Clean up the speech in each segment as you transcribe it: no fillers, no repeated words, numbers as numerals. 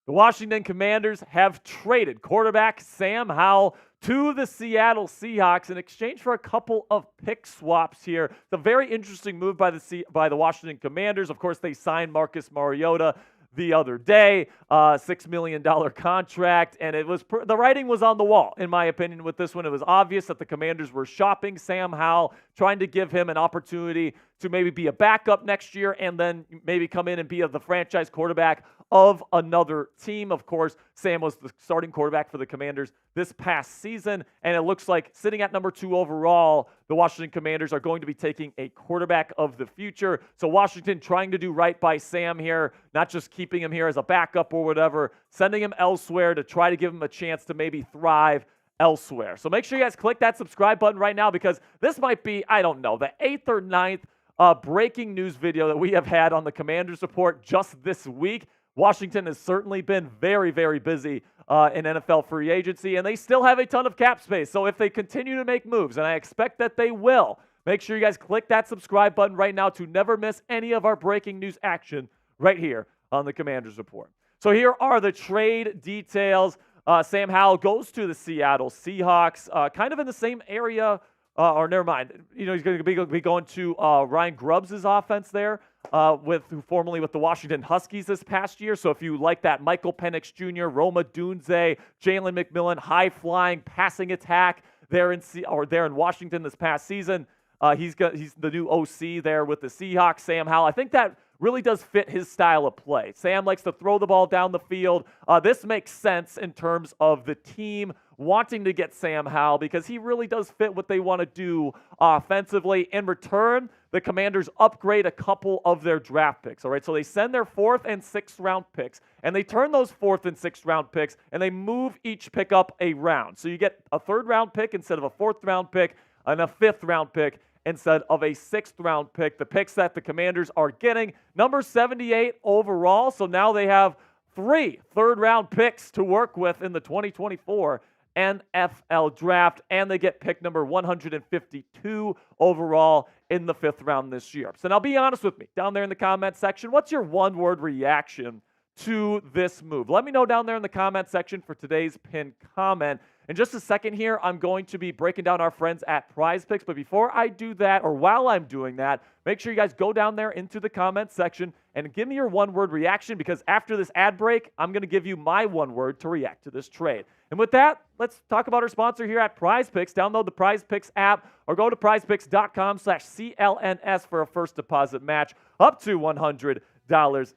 The Washington Commanders have traded quarterback Sam Howell to the Seattle Seahawks in exchange for a couple of pick swaps here. It's a very interesting move by the Washington Commanders. Of course, they signed Marcus Mariota the other day, $6 million contract, and it was the writing was on the wall, in my opinion, with this one. It was obvious that the Commanders were shopping Sam Howell, trying to give him an opportunity to maybe be a backup next year and then maybe come in and be the franchise quarterback of another team. Of course, Sam was the starting quarterback for the Commanders this past season, and it looks like sitting at number 2 overall, the Washington Commanders are going to be taking a quarterback of the future. So Washington trying to do right by Sam here, not just keeping him here as a backup or whatever, sending him elsewhere to try to give him a chance to maybe thrive elsewhere. So make sure you guys click that subscribe button right now, because this might be, I don't know, the 8th or 9th breaking news video that we have had on the Commanders Report just this week. Washington has certainly been very, very busy in NFL free agency, and they still have a ton of cap space. So if they continue to make moves, and I expect that they will, make sure you guys click that subscribe button right now to never miss any of our breaking news action right here on the Commanders Report. So here are the trade details. Sam Howell goes to the Seattle Seahawks, kind of in the same area, or never mind. You know, he's going to be going to Ryan Grubbs' offense there, formerly with the Washington Huskies this past year. So if you like that Michael Penix Jr., Roma Dunze, Jalen McMillan, high-flying passing attack there in Washington this past season, he's the new OC there with the Seahawks, Sam Howell. I think that really does fit his style of play. Sam likes to throw the ball down the field. This makes sense in terms of the team wanting to get Sam Howell, because he really does fit what they want to do offensively. In return, the Commanders upgrade a couple of their draft picks. All right, so they send their 4th and 6th round picks, and they turn those 4th and 6th round picks, and they move each pick up a round. So you get a 3rd round pick instead of a 4th round pick, and a 5th round pick instead of a 6th round pick. The picks that the Commanders are getting, number 78 overall. So now they have 3 third-round picks to work with in the 2024 NFL Draft, and they get pick number 152 overall in the 5th round this year. So now be honest with me down there in the comment section. What's your one-word reaction to this move? Let me know down there in the comment section for today's pinned comment. In just a second here, I'm going to be breaking down our friends at PrizePicks. But before I do that, or while I'm doing that, make sure you guys go down there into the comment section and give me your one-word reaction, because after this ad break, I'm going to give you my one word to react to this trade. And with that, let's talk about our sponsor here at PrizePicks. Download the PrizePicks app or go to prizepicks.com/CLNS for a first deposit match up to $100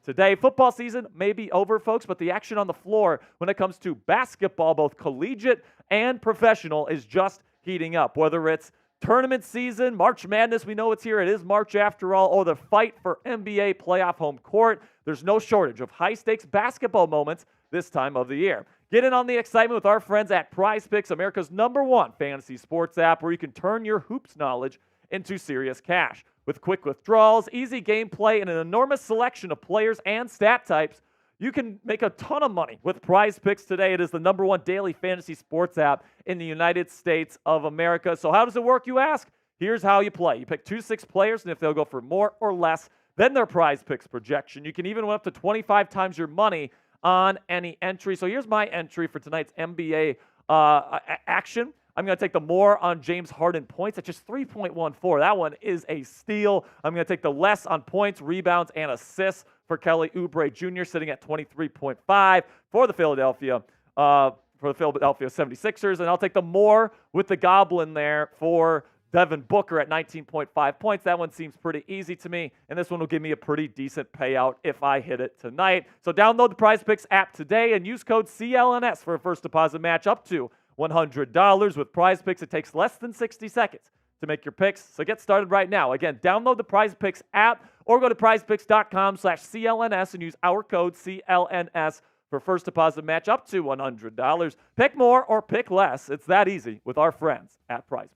today. Football season may be over, folks, but the action on the floor when it comes to basketball, both collegiate and professional, is just heating up. Whether it's tournament season, March Madness, we know it's here. It is March after all, or the fight for NBA playoff home court. There's no shortage of high-stakes basketball moments this time of the year. Get in on the excitement with our friends at PrizePicks, America's #1 fantasy sports app, where you can turn your hoops knowledge into serious cash. With quick withdrawals, easy gameplay, and an enormous selection of players and stat types, you can make a ton of money with PrizePicks today. It is the #1 daily fantasy sports app in the United States of America. So how does it work, you ask? Here's how you play. You pick 2 players, and if they'll go for more or less than their PrizePicks projection, you can even win up to 25 times your money on any entry. So here's my entry for tonight's NBA action. I'm going to take the more on James Harden points at just 3.14. That one is a steal. I'm going to take the less on points, rebounds, and assists for Kelly Oubre Jr., sitting at 23.5 for the Philadelphia 76ers. And I'll take the more with the Goblin there for Devin Booker at 19.5 points. That one seems pretty easy to me, and this one will give me a pretty decent payout if I hit it tonight. So download the PrizePicks app today and use code CLNS for a first deposit match up to $100. With PrizePicks, it takes less than 60 seconds to make your picks. So get started right now. Again, download the PrizePicks app or go to prizepicks.com/CLNS and use our code CLNS for first deposit match up to $100. Pick more or pick less. It's that easy with our friends at PrizePicks.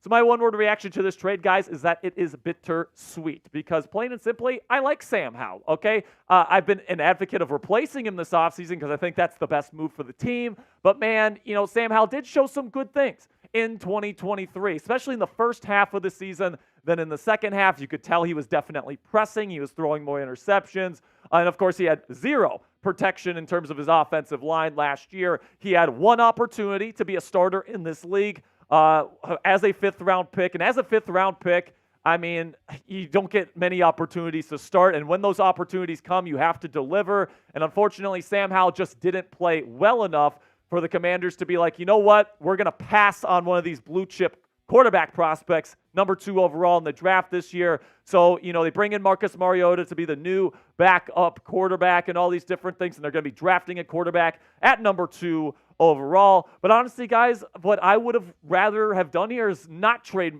So my one-word reaction to this trade, guys, is that it is bittersweet, because plain and simply, I like Sam Howell, okay? I've been an advocate of replacing him this offseason because I think that's the best move for the team. But, man, you know, Sam Howell did show some good things in 2023, especially in the first half of the season. Then in the second half, you could tell he was definitely pressing. He was throwing more interceptions. And of course, he had zero protection in terms of his offensive line last year. He had one opportunity to be a starter in this league as a fifth-round pick. And as a fifth-round pick, I mean, you don't get many opportunities to start. And when those opportunities come, you have to deliver. And unfortunately, Sam Howell just didn't play well enough for the Commanders to be like, you know what, we're going to pass on one of these blue-chip quarterback prospects, number 2 overall in the draft this year. So, they bring in Marcus Mariota to be the new backup quarterback and all these different things, and they're going to be drafting a quarterback at number 2 overall. But honestly, guys, what I would have rather have done here is not trade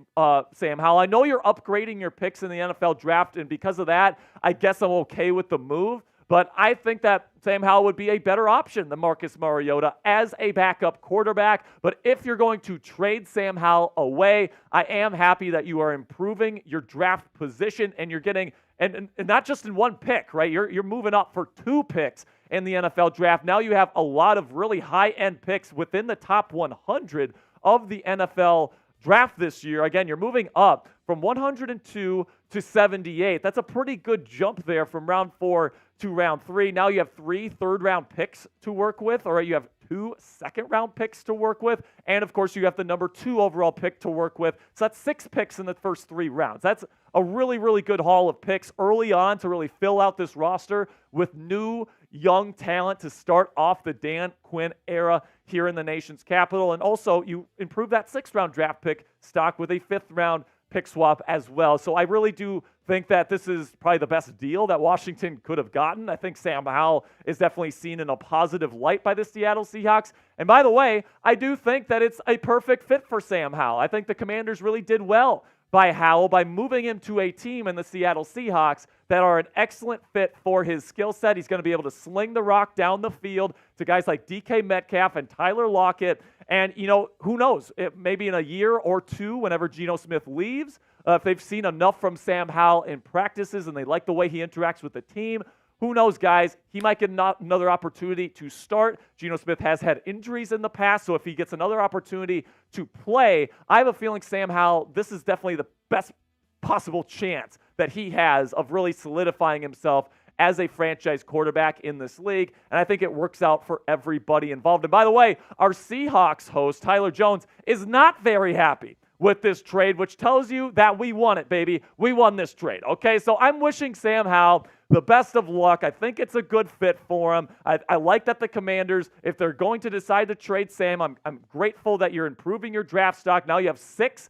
Sam Howell. I know you're upgrading your picks in the NFL draft, and because of that, I guess I'm okay with the move. But I think that Sam Howell would be a better option than Marcus Mariota as a backup quarterback. But if you're going to trade Sam Howell away, I am happy that you are improving your draft position and you're getting, and not just in one pick, right? You're moving up for 2 picks in the NFL draft. Now you have a lot of really high-end picks within the top 100 of the NFL draft this year. Again, you're moving up from 102 to 78. That's a pretty good jump there from round 4 to round 3. Now you have 3 third-round picks to work with, or you have 2 second-round picks to work with, and of course you have the number 2 overall pick to work with. So that's 6 picks in the first 3 rounds. That's a really, really good haul of picks early on to really fill out this roster with new, young talent to start off the Dan Quinn era here in the nation's capital. And also, you improve that 6th-round draft pick stock with a 5th-round pick swap as well. So I really do think that this is probably the best deal that Washington could have gotten. I think Sam Howell is definitely seen in a positive light by the Seattle Seahawks. And by the way, I do think that it's a perfect fit for Sam Howell. I think the Commanders really did well by Howell by moving him to a team in the Seattle Seahawks that are an excellent fit for his skill set. He's going to be able to sling the rock down the field to guys like DK Metcalf and Tyler Lockett. And, who knows? Maybe in a year or 2, whenever Geno Smith leaves, if they've seen enough from Sam Howell in practices and they like the way he interacts with the team, who knows, guys? He might get another opportunity to start. Geno Smith has had injuries in the past, so if he gets another opportunity to play, I have a feeling Sam Howell, this is definitely the best possible chance that he has of really solidifying himself as a franchise quarterback in this league, and I think it works out for everybody involved. And by the way, our Seahawks host, Tyler Jones, is not very happy with this trade, which tells you that we won it, baby. We won this trade, okay? So I'm wishing Sam Howell the best of luck. I think it's a good fit for him. I like that the Commanders, if they're going to decide to trade Sam, I'm grateful that you're improving your draft stock. Now you have 6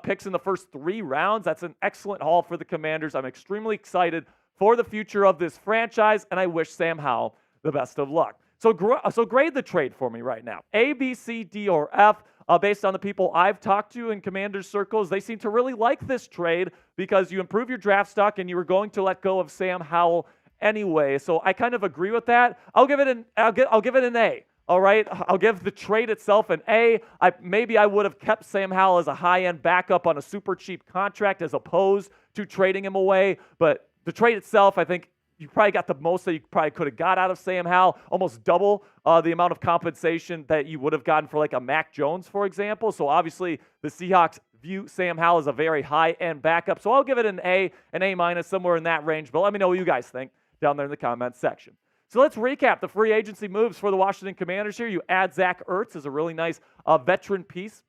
picks in the first 3 rounds. That's an excellent haul for the Commanders. I'm extremely excited for the future of this franchise, and I wish Sam Howell the best of luck. So grade the trade for me right now. A, B, C, D, or F. Based on the people I've talked to in Commanders circles, they seem to really like this trade because you improve your draft stock and you were going to let go of Sam Howell anyway. So I kind of agree with that. I'll give it an A. All right, I'll give the trade itself an A. Maybe I would have kept Sam Howell as a high-end backup on a super cheap contract as opposed to trading him away. But the trade itself, I think you probably got the most that you probably could have got out of Sam Howell, almost double the amount of compensation that you would have gotten for like a Mac Jones, for example. So obviously the Seahawks view Sam Howell as a very high-end backup. So I'll give it an A, an A-, somewhere in that range. But let me know what you guys think down there in the comments section. So let's recap the free agency moves for the Washington Commanders here. You add Zach Ertz as a really nice veteran piece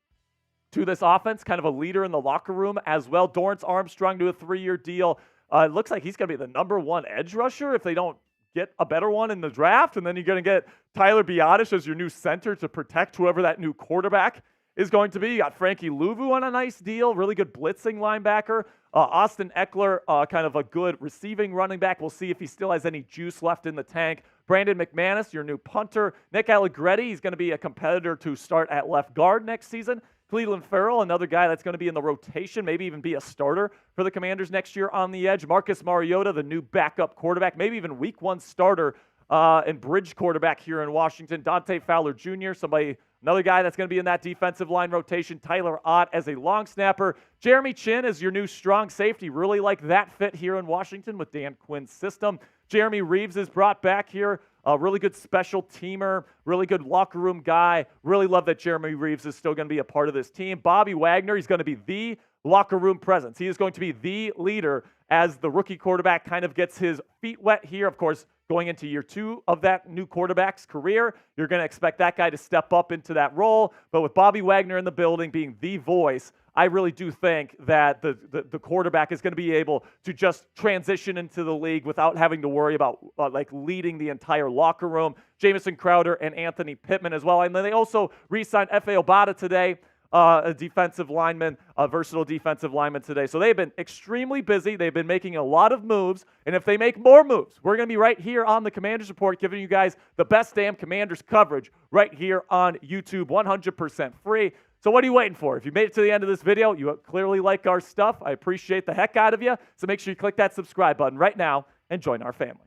to this offense, kind of a leader in the locker room as well. Dorrance Armstrong to a 3-year deal. It looks like he's going to be the number 1 edge rusher if they don't get a better one in the draft. And then you're going to get Tyler Biadasz as your new center to protect whoever that new quarterback is going to be. You got Frankie Louvu on a nice deal, really good blitzing linebacker. Austin Eckler, kind of a good receiving running back. We'll see if he still has any juice left in the tank. Brandon McManus, your new punter. Nick Allegretti, he's going to be a competitor to start at left guard next season. Cleveland Farrell, another guy that's going to be in the rotation, maybe even be a starter for the Commanders next year on the edge. Marcus Mariota, the new backup quarterback, maybe even week 1 starter and bridge quarterback here in Washington. Dante Fowler Jr., somebody Another guy that's going to be in that defensive line rotation, Tyler Ott as a long snapper. Jeremy Chin is your new strong safety. Really like that fit here in Washington with Dan Quinn's system. Jeremy Reeves is brought back here. A really good special teamer, really good locker room guy. Really love that Jeremy Reeves is still going to be a part of this team. Bobby Wagner, he's going to be the locker room presence. He is going to be the leader as the rookie quarterback kind of gets his feet wet here. Of course, going into year 2 of that new quarterback's career, you're going to expect that guy to step up into that role. But with Bobby Wagner in the building being the voice, I really do think that the quarterback is going to be able to just transition into the league without having to worry about like leading the entire locker room. Jamison Crowder and Anthony Pittman as well. And then they also re-signed F.A. Obata today, a defensive lineman, a versatile defensive lineman today. So they've been extremely busy. They've been making a lot of moves. And if they make more moves, we're going to be right here on the Commanders Report giving you guys the best damn Commanders coverage right here on YouTube, 100% free. So what are you waiting for? If you made it to the end of this video, you clearly like our stuff. I appreciate the heck out of you. So make sure you click that subscribe button right now and join our family.